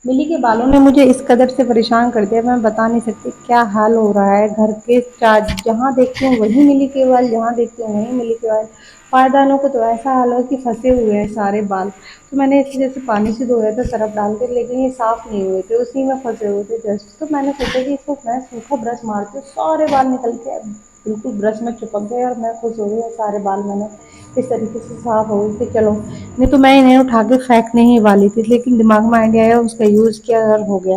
मिली के बालों ने मुझे इस कदर से परेशान कर दिया, मैं बता नहीं सकती क्या हाल हो रहा है। घर के जहाँ देखती हूँ वहीं मिली के बाल, जहाँ देखती हूँ वहीं मिली के बाल। पायदानों को तो ऐसा हाल है कि फंसे हुए हैं सारे बाल। तो मैंने इसे जैसे पानी से धोया था सरफ डाल कर, लेकिन ये साफ नहीं हुए थे, उसी में फंसे हुए थे जस्ट। तो मैंने सोचा कि इसको मैं सूखा ब्रश मारती हूँ, सारे बाल निकल के बिल्कुल ब्रश में चिपक गए और मैं खुश हो गई और सारे बाल मैंने इस तरीके से साफ हो गए कि चलो। नहीं तो मैं इन्हें उठा के फेंकने ही वाली थी, लेकिन दिमाग में आइडिया आया, उसका यूज़ किया और हो गया।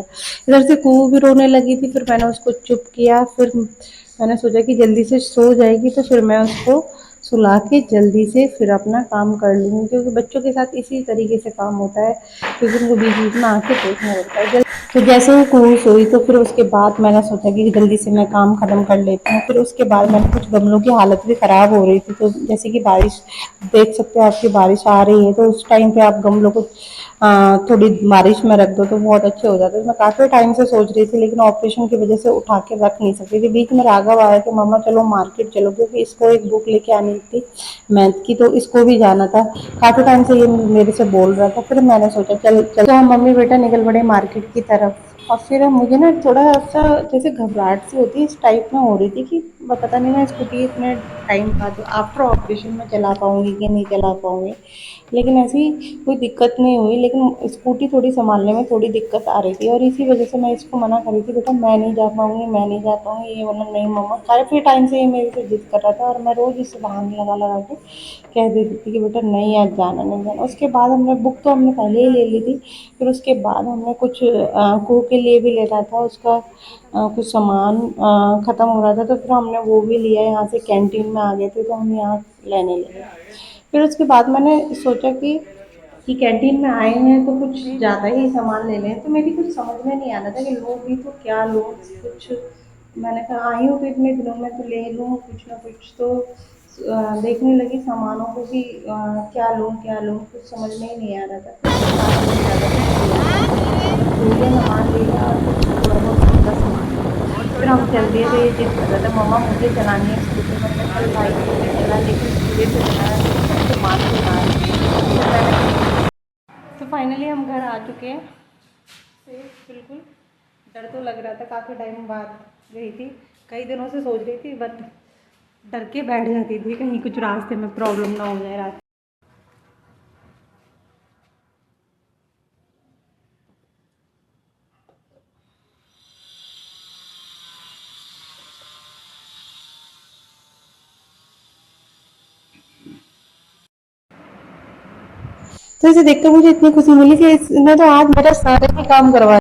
इधर से कूहू भी रोने लगी थी, फिर मैंने उसको चुप किया। फिर मैंने सोचा कि जल्दी से सो जाएगी तो फिर मैं उसको सुला के जल्दी से फिर अपना काम कर लूँगी, क्योंकि बच्चों के साथ इसी तरीके से काम होता है, क्योंकि उनको बीच बीच में आके देखना पड़ता है। तो जैसे ही कुहू सोई तो फिर उसके बाद मैंने सोचा कि जल्दी से मैं काम खत्म कर लेती हूँ। फिर उसके बाद मैंने कुछ गमलों की हालत भी ख़राब हो रही थी, तो जैसे कि बारिश देख सकते हो, आपकी बारिश आ रही है, तो उस टाइम पे आप गमलों को थोड़ी बारिश में रख दो तो बहुत अच्छे हो जाते हैं। मैं काफ़ी टाइम से सोच रही थी, लेकिन ऑपरेशन की वजह से उठा के रख नहीं सकती थी। बीच में राघव आया कि मम्मा चलो मार्केट चलो, क्योंकि इसको एक बुक लेके आनी थी मैथ की, तो इसको भी जाना था। काफ़ी टाइम से ये मेरे से बोल रहा था। फिर मैंने सोचा चल चल, तो हम मम्मी बेटा निकल पड़े मार्केट की तरफ। और फिर मुझे ना थोड़ा सा जैसे घबराहट सी होती है, इस टाइप में हो रही थी कि पता नहीं मैं स्कूटी इतने टाइम बाद आफ्टर ऑपरेशन में चला पाऊंगी कि नहीं चला पाऊंगी। लेकिन ऐसी कोई दिक्कत नहीं हुई, लेकिन स्कूटी थोड़ी संभालने में थोड़ी दिक्कत आ रही थी, और इसी वजह से मैं इसको मना कर रही थी, बेटा मैं नहीं जा पाऊंगी, मैं नहीं जा पाऊंगी। ये बोला नहीं मम्मा, काफ़ी टाइम से ये मेरे से जिद कर रहा था, और मैं रोज़ इसे बहाने लगा लगा के कह देती थी कि बेटा नहीं आज जाना, नहीं जाना। उसके बाद हमने बुक तो हमने पहले ही ले ली थी। फिर उसके बाद हमने कुछ कुहू के लिए भी लेना था, उसका कुछ सामान ख़त्म हो रहा था, तो फिर हमने वो भी लिया। यहाँ से कैंटीन में आ गए थे तो हम यहाँ लेने लगे। फिर उसके बाद मैंने सोचा कि कैंटीन में आए हैं तो कुछ ज़्यादा ही सामान ले लें, तो मेरी कुछ समझ में नहीं आ रहा था कि लूँ भी तो क्या लूँ कुछ। मैंने कहा आई हूँ तो इतने दिनों में तो ले लूँ कुछ ना कुछ। तो देखने लगी सामानों को कि क्या लूँ, कुछ समझ में ही नहीं आ रहा था। फिर उसके बाद मैंने ज़्यादातर चूड़ियाँ सामान लिया और कुछ थोड़ा बहुत महंगा सामान लिया। फिर हम चल दिए, तो ये जिद कर रहा था मम्मा मुझे चलानी है स्कूटी। मैंने कहा चल भाई तू भी चला, लेकिन धीरे से चलाना, क्योंकि बच्चे मान नहीं रहा है। फिर मैंने तो फाइनली हम घर आ चुके हैं सेफ बिल्कुल। डर तो लग रहा था, काफ़ी टाइम बाद गई थी, कई दिनों से सोच रही थी, बट डर के बैठ जाती थी कहीं कुछ रास्ते में प्रॉब्लम ना हो जाए रास्ते। तो इसे देखकर मुझे इतनी खुशी मिली कि इसने तो आज मेरा सारे ही काम करवा